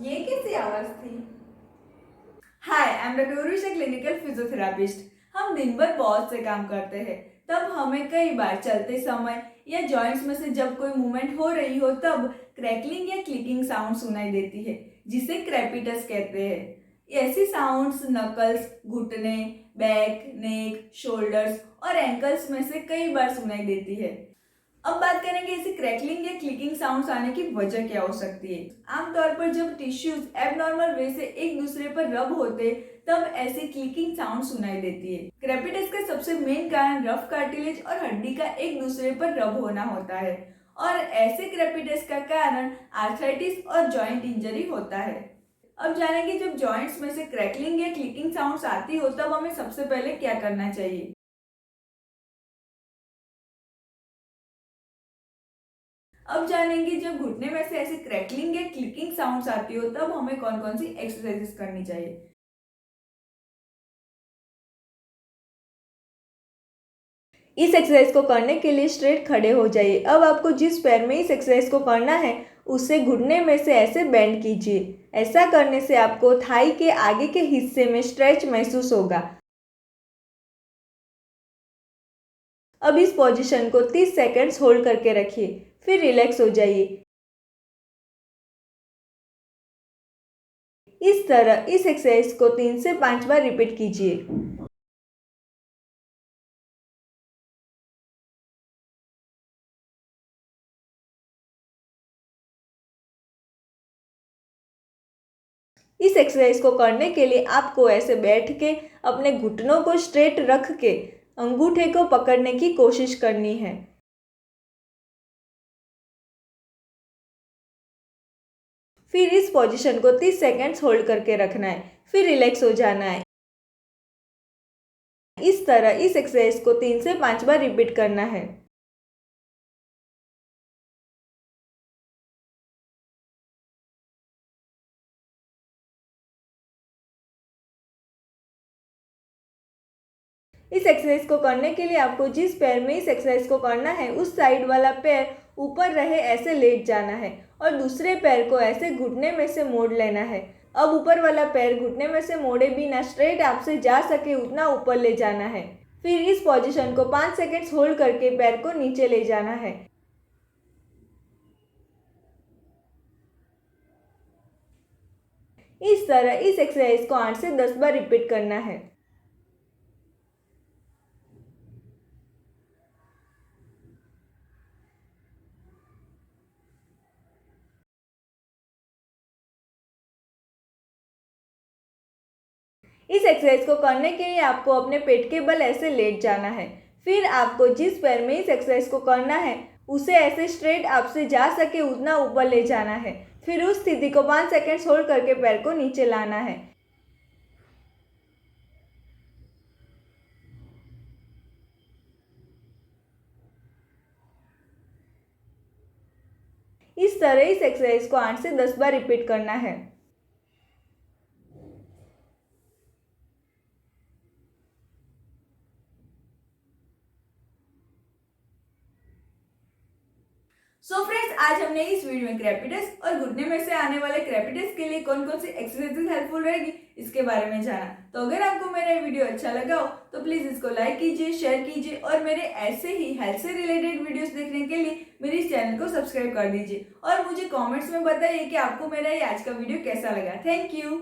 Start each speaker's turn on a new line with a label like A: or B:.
A: ये कैसी आवाज थी? Hi, I am doctor Urush, clinical physiotherapist. हम दिन भर बहुत से काम करते हैं, तब हमें कई बार चलते समय या जॉइंट्स में से जब कोई मूवमेंट हो रही हो तब क्रैकलिंग या क्लिकिंग साउंड सुनाई देती है, जिसे क्रेपिटस कहते हैं। ऐसी साउंड्स नकल्स, घुटने, बैक, नेक, शोल्डर्स और एंकल्स में से कई बार सुनाई देती है। अब बात करेंगे इसे क्रैकलिंग या क्लिकिंग साउंड्स आने की वजह क्या हो सकती है। आमतौर पर जब टिश्यूज एबनॉर्मल वे से एक दूसरे पर रब होते तब ऐसी क्लिकिंग साउंड सुनाई देती है। क्रेपिटस का सबसे मेन कारण रफ कार्टिलेज और हड्डी का एक दूसरे पर रब होना होता है और ऐसे क्रेपिटस का कारण आर्थराइटिस और जॉइंट इंजरी होता है। अब जानेंगे जब जॉइंट्स में से क्रैकलिंग या क्लिकिंग साउंड्स आती हो तब हमें सबसे पहले क्या करना चाहिए। अब जानेंगे जब घुटने में से ऐसी क्रैकलिंग या क्लिकिंग साउंड्स आती हो तब हमें कौन कौन सी एक्सरसाइजेस करनी चाहिए। इस एक्सरसाइज को करने के लिए स्ट्रेट खड़े हो जाइए। अब आपको जिस पैर में इस एक्सरसाइज को करना है उससे घुटने में से ऐसे बेंड कीजिए। ऐसा करने से आपको थाई के आगे के हिस्से में स्ट्रेच महसूस होगा। अब इस पोजीशन को 30 सेकंड्स होल्ड करके रखिए, फिर रिलैक्स हो जाइए। इस तरह इस एक्सरसाइज को 3 से 5 बार रिपीट कीजिए। इस एक्सरसाइज को करने के लिए आपको ऐसे बैठ के अपने घुटनों को स्ट्रेट रख के अंगूठे को पकड़ने की कोशिश करनी है। फिर इस पोजीशन को 30 सेकंड्स होल्ड करके रखना है, फिर रिलैक्स हो जाना है। इस तरह इस एक्सरसाइज को 3 से 5 बार रिपीट करना है। इस एक्सरसाइज को करने के लिए आपको जिस पैर में इस एक्सरसाइज को करना है उस साइड वाला पैर ऊपर रहे ऐसे लेट जाना है और दूसरे पैर को ऐसे घुटने में से मोड़ लेना है। अब ऊपर वाला पैर घुटने में से मोड़े बिना स्ट्रेट आपसे जा सके उतना ऊपर ले जाना है। फिर इस पोजीशन को 5 सेकंड्स होल्ड करके पैर को नीचे ले जाना है। इस तरह इस एक्सरसाइज को 8 से 10 बार रिपीट करना है। इस एक्सरसाइज को करने के लिए आपको अपने पेट के बल ऐसे लेट जाना है। फिर आपको जिस पैर में इस एक्सरसाइज को करना है उसे ऐसे स्ट्रेट आपसे जा सके उतना ऊपर ले जाना है। फिर उस स्थिति को 5 सेकंड्स होल्ड करके पैर को नीचे लाना है। इस तरह इस एक्सरसाइज को 8 से 10 बार रिपीट करना है। सो फ्रेंड्स, आज हमने इस वीडियो में क्रेपिटस और घुटने में से आने वाले क्रेपिटस के लिए कौन कौन सी एक्सरसाइजेस हेल्पफुल रहेगी इसके बारे में जाना। तो अगर आपको मेरा वीडियो अच्छा लगा हो तो प्लीज इसको लाइक कीजिए, शेयर कीजिए और मेरे ऐसे ही हेल्थ से रिलेटेड वीडियोस देखने के लिए मेरे इस चैनल को सब्सक्राइब कर दीजिए और मुझे कॉमेंट्स में बताइए कि आपको मेरा ये आज का वीडियो कैसा लगा। Thank you.